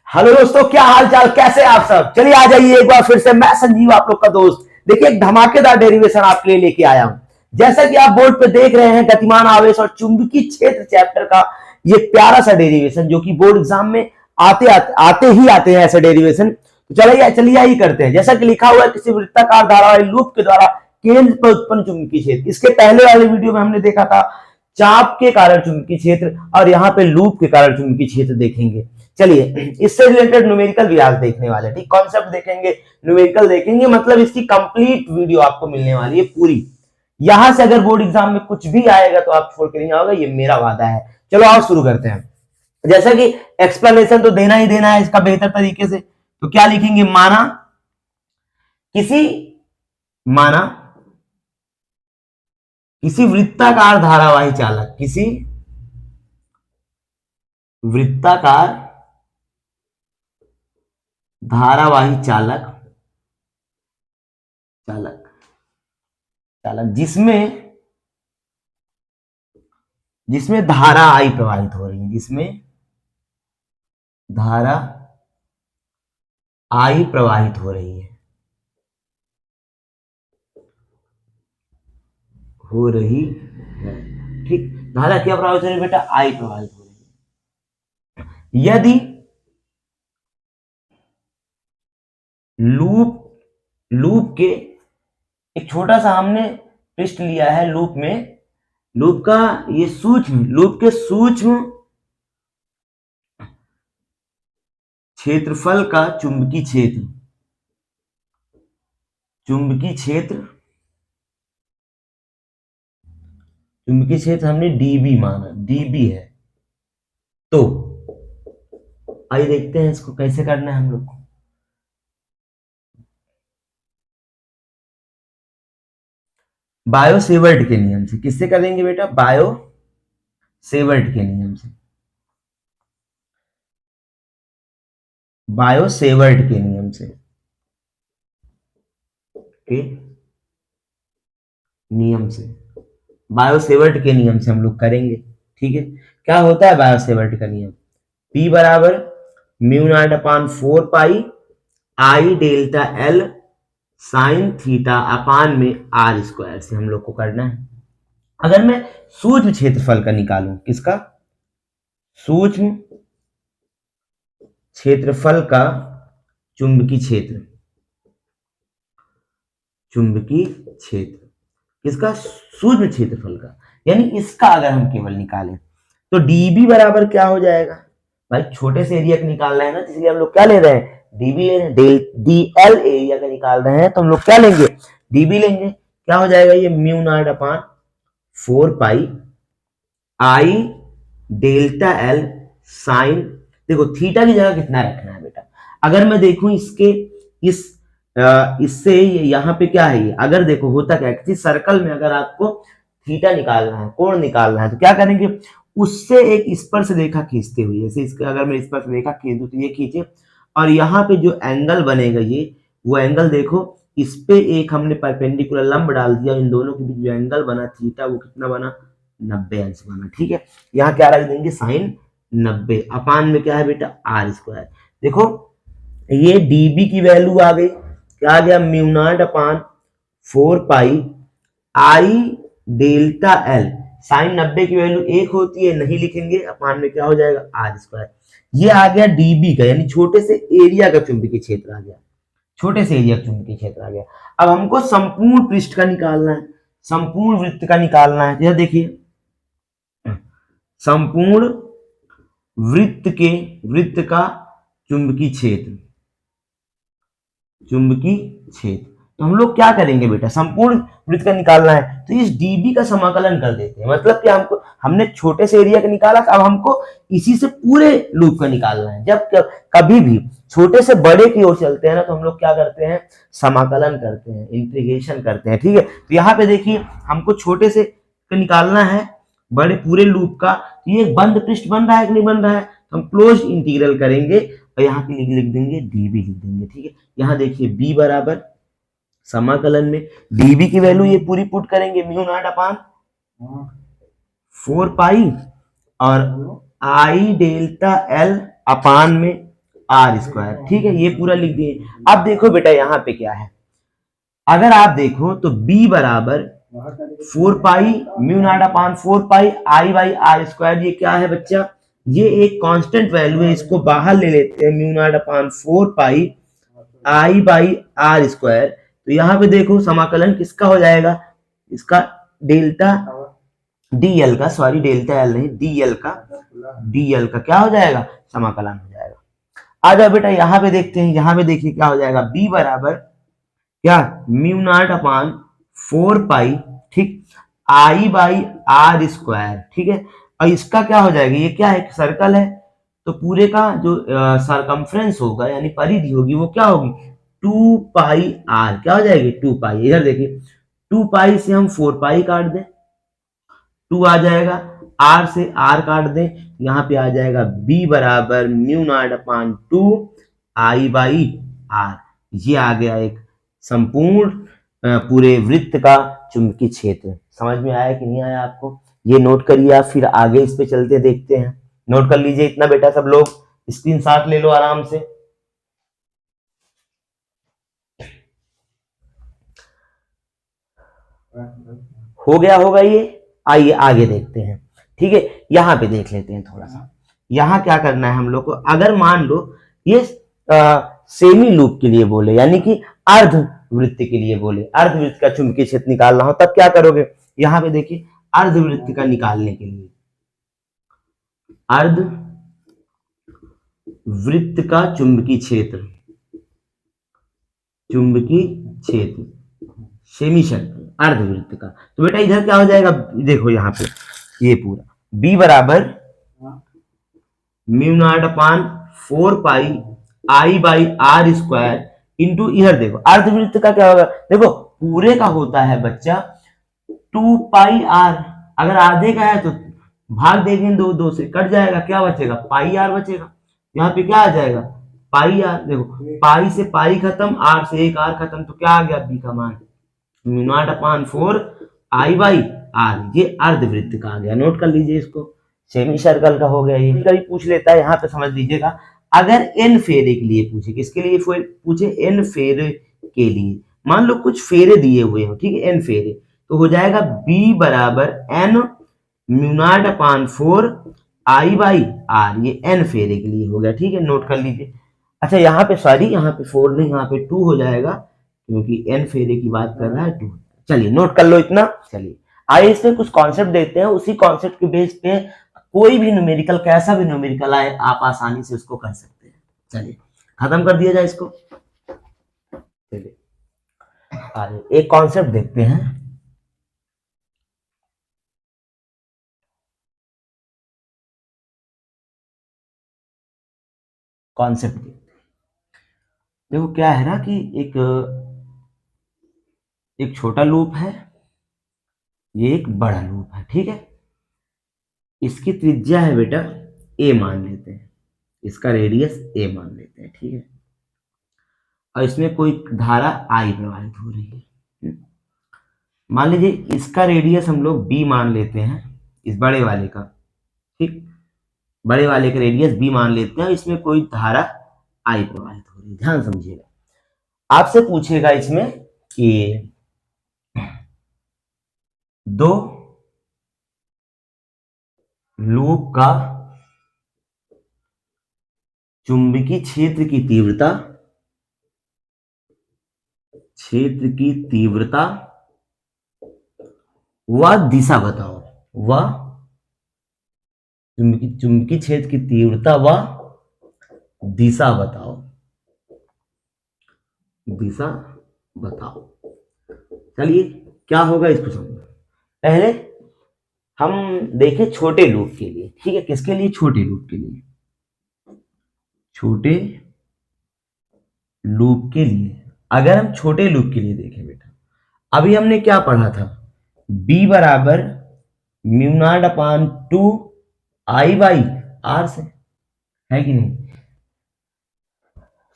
Hello दोस्तों, क्या हाल चाल, कैसे आप सब। चलिए आ जाइए एक बार फिर से, मैं संजीव आप लोग का दोस्त। देखिए एक धमाकेदार डेरिवेशन आपके लिए लेके आया हूं। जैसा कि आप बोर्ड पे देख रहे हैं, गतिमान आवेश और चुंबकीय क्षेत्र चैप्टर का ये प्यारा सा डेरिवेशन, जो कि बोर्ड एग्जाम में आते हैं ऐसे डेरिवेशन। तो चलिए यही करते हैं। जैसा कि लिखा हुआ है, किसी वृत्ताकार धारावाही लूप के द्वारा केंद्र पर उत्पन्न चुंबकीय क्षेत्र। इसके पहले वाले वीडियो में हमने देखा था चाप के कारण चुंबकीय क्षेत्र, और यहाँ पे लूप के कारण चुंबकीय क्षेत्र देखेंगे। चलिए इससे रिलेटेड न्यूमेरिकल भी आज देखने वाले, ठीक, कॉन्सेप्ट देखेंगे, न्यूमेरिकल देखेंगे, मतलब इसकी कंप्लीट वीडियो आपको मिलने वाली है पूरी। यहां से अगर बोर्ड एग्जाम में कुछ भी आएगा तो आप छोड़ के नहीं आओगे, ये मेरा वादा है। चलो आओ शुरू करते हैं। जैसा कि एक्सप्लेनेशन तो देना ही देना है इसका बेहतर तरीके से, तो क्या लिखेंगे, किसी माना किसी वृत्ताकार धारावाही चालक, किसी वृत्ताकार धारावाही चालक जिसमें धारा आई प्रवाहित हो रही है, जिसमें धारा आई प्रवाहित हो रही है, ठीक। धारा क्या प्रवाहित हो रही है बेटा, आई प्रवाहित हो रही है। यदि लूप के एक छोटा सा हमने पृष्ठ लिया है, लूप के सूक्ष्म क्षेत्रफल का चुंबकीय क्षेत्र हमने डीबी माना, डीबी है। तो आइए देखते हैं इसको कैसे करना है हम लोग को। बायो-सेवर्ट के नियम से। किससे करेंगे बेटा, बायो-सेवर्ट के नियम से। बायो-सेवर्ट के नियम से बायो-सेवर्ट के नियम से हम लोग करेंगे, ठीक है। क्या होता है बायो-सेवर्ट का नियम, P बराबर mu naught upon 4 pi I delta L sine theta upon में आर स्क्वायर से हम लोग को करना है। अगर मैं सूक्ष्म क्षेत्रफल का निकालूं, किसका, सूक्ष्म क्षेत्रफल का चुंबकीय क्षेत्र किसका, सूक्ष्म क्षेत्रफल का, यानी इसका अगर हम केवल निकालें तो डीबी बराबर क्या हो जाएगा भाई, छोटे से एरिया का निकालना है ना, इसलिए हम लोग क्या ले रहे हैं, डीबी ले रहे हैं। डीएल एरिया का निकाल रहे हैं तो हम लोग क्या लेंगे, डीबी लेंगे। क्या हो जाएगा ये, mu naught upon 4 pi I delta L sign, देखो थीटा की जगह कितना रखना है बेटा। अगर मैं देखूं इससे यहाँ पे क्या है, ये अगर देखो होता क्या है, किसी सर्कल में अगर आपको थीटा निकालना है, कोण निकालना है, तो क्या करेंगे, उससे एक स्पर्श रेखा खींचते हुए, जैसे इसके अगर मैं स्पर्श रेखा खींच दूं तो ये खींचे, और यहाँ पे जो एंगल बनेगा वो एंगल देखो, इस पे एक हमने परपेंडिकुलर लंब डाल दिया, इन दोनों के बीच जो एंगल बना थीटा वो कितना बना, 90 अंश बना, ठीक है। यहाँ क्या रख देंगे, साइन 90 अपान में क्या है बेटा, आर स्क्वायर। देखो ये डीबी की वैल्यू आ गई, क्या आ गया, mu naught upon 4 pi I delta L, sign 90 की वैल्यू 1 होती है, नहीं लिखेंगे, अपान में क्या हो जाएगा, आर स्क्वायर। ये आ गया डीबी का, यानी छोटे से एरिया का चुंबकीय क्षेत्र आ गया, छोटे से एरिया का चुंबकीय क्षेत्र आ गया। अब हमको संपूर्ण पृष्ठ का निकालना है, संपूर्ण वृत्त का निकालना है। यह देखिए, संपूर्ण वृत्त का चुंबकीय क्षेत्र, तो हम लोग क्या करेंगे बेटा, संपूर्ण वृत्त का निकालना है तो इस डीबी का समाकलन कर देते हैं। मतलब कि हमने छोटे से एरिया का निकाला, अब हमको इसी से पूरे लूप का निकालना है। जब कभी भी छोटे से बड़े की ओर चलते हैं ना, तो हम लोग क्या करते हैं, समाकलन करते हैं, इंटीग्रेशन करते हैं, ठीक है। तो यहाँ पे देखिए हमको छोटे से निकालना है बड़े पूरे लूप का, तो ये बंद पृष्ठ बन रहा है कि नहीं बन रहा है, तो हम क्लोज इंटीग्रल करेंगे और यहाँ पे लिख देंगे डीबी, लिख देंगे, ठीक है। यहाँ देखिए बी बराबर समाकलन में डीबी की वैल्यू ये पूरी पुट करेंगे, म्यू नॉट अपान 4 पाई और आई डेल्टा एल अपान में आर स्क्वायर। ठीक है, ये पूरा लिख दिए। अब देखो बेटा यहाँ पे क्या है, अगर आप देखो तो b बराबर 4 pi mu naught upon 4 pi I by R square, ये क्या है बच्चा, ये एक कांस्टेंट वैल्यू है, इसको बाहर ले लेते हैं, mu naught upon 4 pi I by R square. तो यहाँ पे देखो समाकलन किसका हो जाएगा, इसका डेल्टा डीएल का, सॉरी डेल्टा एल नहीं, डीएल का क्या हो जाएगा, समाकलन हो जाएगा। आ जाओ बेटा यहाँ पे देखते हैं, यहाँ पे देखिए क्या हो जाएगा, बी बराबर क्या, म्यू नॉट अपान 4 पाई, ठीक, आई बाई आर स्क्वायर। ठीक है, और इसका क्या हो जाएगा, ये क्या है, सर्कल है, तो पूरे का जो सरकमफ्रेंस होगा यानी परिधि होगी वो क्या होगी, 2 पाई आर, क्या हो जाएगी 2 पाई। इधर देखिए 2 पाई से हम 4 पाई काट दें, 2 आ जाएगा, आर से आर काट दें, यहाँ पे आ जाएगा b बराबर mu naught upon 2 I by R. ये आ गया एक संपूर्ण पूरे वृत्त का चुंबकीय क्षेत्र। समझ में आया कि नहीं आया आपको, ये नोट करिए आप, फिर आगे इस पे चलते देखते हैं। नोट कर लीजिए इतना बेटा, सब लोग स्क्रीनशॉट ले लो आराम से। हो गया होगा ये, आइए आगे देखते हैं। ठीक है, यहाँ पे देख लेते हैं थोड़ा सा, यहाँ क्या करना है हम लोग को, अगर मान लो ये सेमी लूप के लिए बोले, यानी कि अर्ध वृत्त के लिए बोले, अर्धवृत्त का चुंबकीय क्षेत्र निकालना हो, तब क्या करोगे, यहाँ पे देखिए अर्धवृत्त का निकालने के लिए, अर्ध वृत्त का चुंबकीय क्षेत्र, चुंबकीय क्षेत्र सेमी सर्कल अर्धवृत्त का, तो बेटा इधर क्या हो जाएगा, देखो यहाँ पे ये पूरा b बराबर mu naught upon 4 pi I by R square into, इधर देखो अर्धवृत्त का क्या होगा, देखो पूरे का होता है बच्चा 2 पाई आर, अगर आधे का है तो भाग देंगे दो, दो से कट जाएगा, क्या बचेगा, पाई आर बचेगा। यहाँ पे क्या आ जाएगा, पाई आर, देखो पाई से पाई खत्म, आर से एक आर खत्म, तो क्या आ गया बी का मान, mu naught upon 4 I by R, ये अर्धवृत्त का आ गया। नोट कर लीजिए इसको, सेमी सर्कल का हो गया। ये कभी पूछ लेता है, यहाँ पे समझ लीजिएगा, अगर एन फेरे के लिए पूछे, किसके लिए पूछे, एन फेरे के लिए, मान लो कुछ फेरे दिए हुए हो, ठीक है, एन फेरे, तो हो जाएगा b बराबर N mu naught upon 4 I by R, ये एन फेरे के लिए हो गया। ठीक है, नोट कर लीजिए। अच्छा यहाँ पे सॉरी, यहाँ पे 4 नहीं, यहाँ पे 2 हो जाएगा, क्योंकि एन फेरे की बात कर रहा है 2। चलिए नोट कर लो इतना। चलिए आइए इसमें कुछ कॉन्सेप्ट देखते हैं, उसी कॉन्सेप्ट के बेस पे कोई भी न्यूमेरिकल, कैसा भी न्यूमेरिकल आए, आप आसानी से उसको कर सकते हैं। चलिए खत्म कर दिया जाए इसको। चलिए एक कॉन्सेप्ट देखते हैं, कॉन्सेप्ट देखते हैं। देखो क्या है ना कि एक छोटा लूप है, ये एक बड़ा लूप है, ठीक है, इसकी त्रिज्या है बेटा a मान लेते हैं, इसका रेडियस a मान लेते हैं, ठीक है, और इसमें कोई धारा I प्रवाहित हो रही है। मान लीजिए इसका रेडियस हम लोग b मान लेते हैं, इस बड़े वाले का, ठीक, बड़े वाले का रेडियस b मान लेते हैं, इसमें कोई धारा I प्रवाहित हो रही है। ध्यान समझिएगा, आपसे पूछेगा इसमें कि दो लूप का चुंबकीय क्षेत्र की तीव्रता व दिशा बताओ, व चुंबकीय क्षेत्र की तीव्रता व दिशा बताओ, दिशा बताओ। चलिए क्या होगा इसको समझो। पहले हम देखें छोटे लूप के लिए, ठीक है, किसके लिए, छोटे लूप के लिए, छोटे लूप के लिए। अगर हम छोटे लूप के लिए देखें बेटा, अभी हमने क्या पढ़ा था, b बराबर mu naught upon 2 I by R से, है कि नहीं।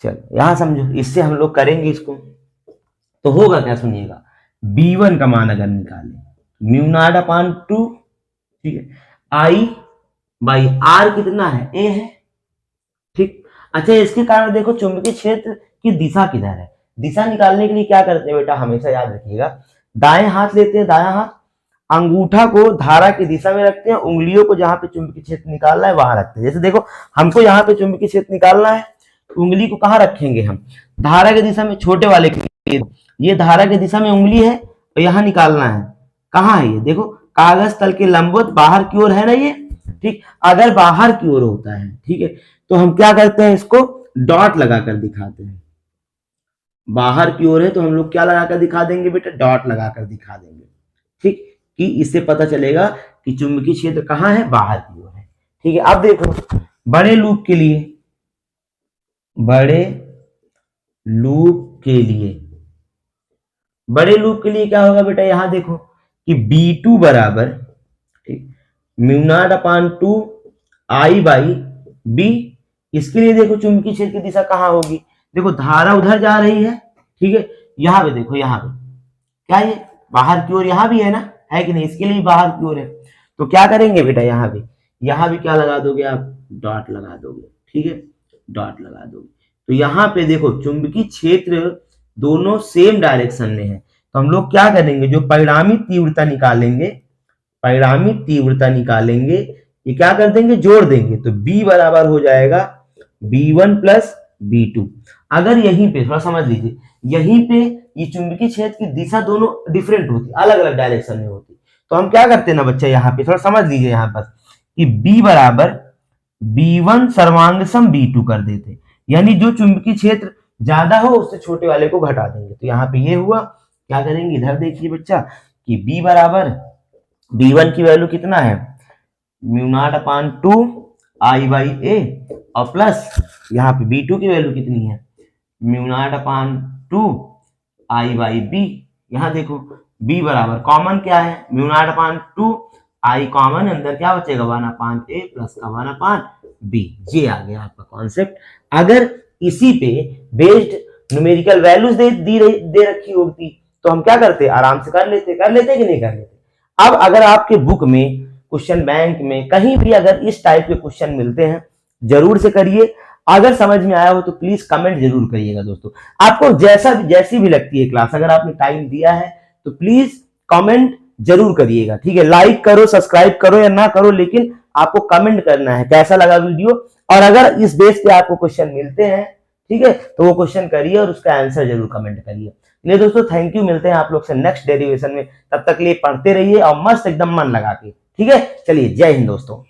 चलो यहां समझो, इससे हम लोग करेंगे इसको, तो होगा क्या, सुनिएगा, b1 का मान अगर निकालें, म्यू नॉट अपान 2, ठीक है, आई बाई आर कितना है, a है, ठीक, अच्छा, इसके कारण देखो चुंबकीय क्षेत्र की दिशा किधर है। दिशा निकालने के लिए क्या करते हैं बेटा, हमेशा याद रखिएगा, दाएं हाथ लेते हैं, दायां हाथ, अंगूठा को धारा की दिशा में रखते हैं, उंगलियों को जहां पे चुंबकीय क्षेत्र निकालना है वहां रखते हैं। जैसे देखो हमको यहाँ पे चुंबकीय क्षेत्र निकालना है, उंगली को कहाँ रखेंगे हम, धारा की दिशा में, छोटे वाले के लिए ये धारा की दिशा में उंगली है और यहाँ निकालना है। कहाँ है ये, देखो कागज तल के लंबवत बाहर की ओर है ना ये, ठीक। अगर बाहर की ओर होता है, ठीक है, तो हम क्या करते हैं, इसको डॉट लगाकर दिखाते हैं। बाहर की ओर है तो हम लोग क्या लगाकर दिखा देंगे बेटा, डॉट लगाकर दिखा देंगे, ठीक, कि इससे पता चलेगा कि चुंबकीय क्षेत्र कहाँ है, बाहर की ओर है, ठीक है। अब देखो बड़े लूप के लिए, बड़े लूप के लिए, बड़े लूप के लिए क्या होगा बेटा, यहां देखो कि B2 बराबर, ठीक, mu naught upon 2 I by B। इसके लिए देखो चुंबकीय क्षेत्र की दिशा कहाँ होगी, देखो धारा उधर जा रही है, ठीक है, यहाँ पे देखो, यहाँ पे क्या ये बाहर की ओर यहाँ भी है ना, है कि नहीं, इसके लिए बाहर की ओर है। तो क्या करेंगे बेटा, यहाँ भी क्या लगा दोगे आप, डॉट लगा दोगे, ठीक है, डॉट लगा दोगे। तो यहाँ पे देखो चुंबकीय क्षेत्र दोनों सेम डायरेक्शन में है, तो हम लोग क्या करेंगे, जो परिणामी तीव्रता निकालेंगे, परिणामी तीव्रता निकालेंगे, ये क्या कर देंगे, जोड़ देंगे, तो B बराबर हो जाएगा B1 प्लस B2। अगर यहीं पे थोड़ा समझ लीजिए, यहीं पे ये चुंबकीय क्षेत्र की दिशा दोनों डिफरेंट होती, अलग अलग डायरेक्शन में होती, तो हम क्या करते हैं ना बच्चा, यहाँ पे थोड़ा समझ लीजिए, यहाँ पर कि B बराबर B1 सर्वांगसम B2 कर देते, यानी जो चुंबकीय क्षेत्र ज्यादा हो उससे छोटे वाले को घटा देंगे। तो यहाँ पे ये हुआ, क्या करेंगे, इधर देखिए बच्चा कि B बराबर B1 की वैल्यू कितना है, mu naught upon 2 I by A, और प्लस यहाँ पे B2 की वैल्यू कितनी है, mu naught upon 2 I by B। यहाँ देखो B बराबर कॉमन क्या है, mu naught upon 2 I common, अंदर क्या बचेगा, 1 अपान A प्लस का 1 अपान B। ये आ गया आपका कॉन्सेप्ट। अगर इसी पे बेस्ड न्यूमेरिकल वैल्यूज दे रखी होती तो हम क्या करते, आराम से कर लेते कि नहीं कर लेते। अब अगर आपके बुक में, क्वेश्चन बैंक में, कहीं भी अगर इस टाइप के क्वेश्चन मिलते हैं जरूर से करिए। अगर समझ में आया हो तो प्लीज कमेंट जरूर करिएगा दोस्तों। आपको जैसी भी लगती है क्लास, अगर आपने टाइम दिया है तो प्लीज कमेंट जरूर करिएगा, ठीक है। लाइक करो, सब्सक्राइब करो या ना करो, लेकिन आपको कमेंट करना है कैसा लगा वीडियो, और अगर इस बेस पे आपको क्वेश्चन मिलते हैं, ठीक है, तो वो क्वेश्चन करिए और उसका आंसर जरूर कमेंट करिए। चलिए दोस्तों, थैंक यू, मिलते हैं आप लोग से नेक्स्ट डेरिवेशन में, तब तक के लिए पढ़ते रहिए और मस्त एकदम मन लगा के, ठीक है। चलिए, जय हिंद दोस्तों।